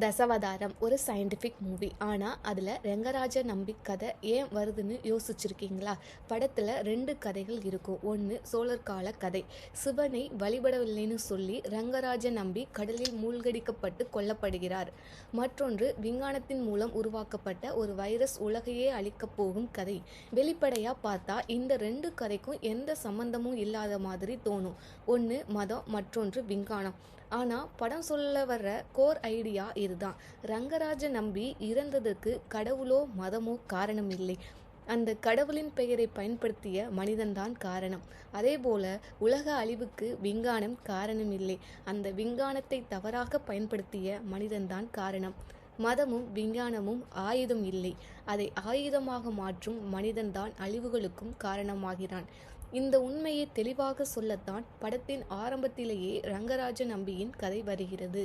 தசவதாரம் ஒரு scientific movie. ஆனால் அதில் ரெங்கராஜ நம்பி கதை ஏன் வருதுன்னு யோசிச்சிருக்கீங்களா? படத்தில் 2 கதைகள் இருக்கும். ஒன்று சோழர் கால கதை. சிவனை வழிபடவில்லைன்னு சொல்லி ரெங்கராஜ நம்பி கடலில் மூழ்கடிக்கப்பட்டு கொல்லப்படுகிறார். மற்றொன்று விஞ்ஞானத்தின் மூலம் உருவாக்கப்பட்ட ஒரு வைரஸ் உலகையே அழிக்கப் போகும் கதை. வெளிப்படையாக பார்த்தா இந்த 2 கதைக்கும் எந்த சம்பந்தமும் இல்லாத மாதிரி தோணும். ஒன்று மதம், மற்றொன்று விஞ்ஞானம். ஆனால் படம் சொல்ல வர்ற கோர் ஐடியா இதுதான். ரங்கராஜ நம்பி இறந்ததுக்கு கடவுளோ மதமோ காரணம் இல்லை. அந்த கடவுளின் பெயரை பயன்படுத்திய மனிதன்தான் காரணம். அதே போல உலக அழிவுக்கு விஞ்ஞானம் காரணம் இல்லை. அந்த விஞ்ஞானத்தை தவறாக பயன்படுத்திய மனிதன்தான் காரணம். மதமும் விஞ்ஞானமும் ஆயுதம் இல்லை. அதை ஆயுதமாக மாற்றும் மனிதன்தான் அழிவுகளுக்கும் காரணமாகிறான். இந்த உண்மையை தெளிவாக சொல்லத்தான் படத்தின் ஆரம்பத்திலேயே ரங்கராஜ நம்பியின் கதை வருகிறது.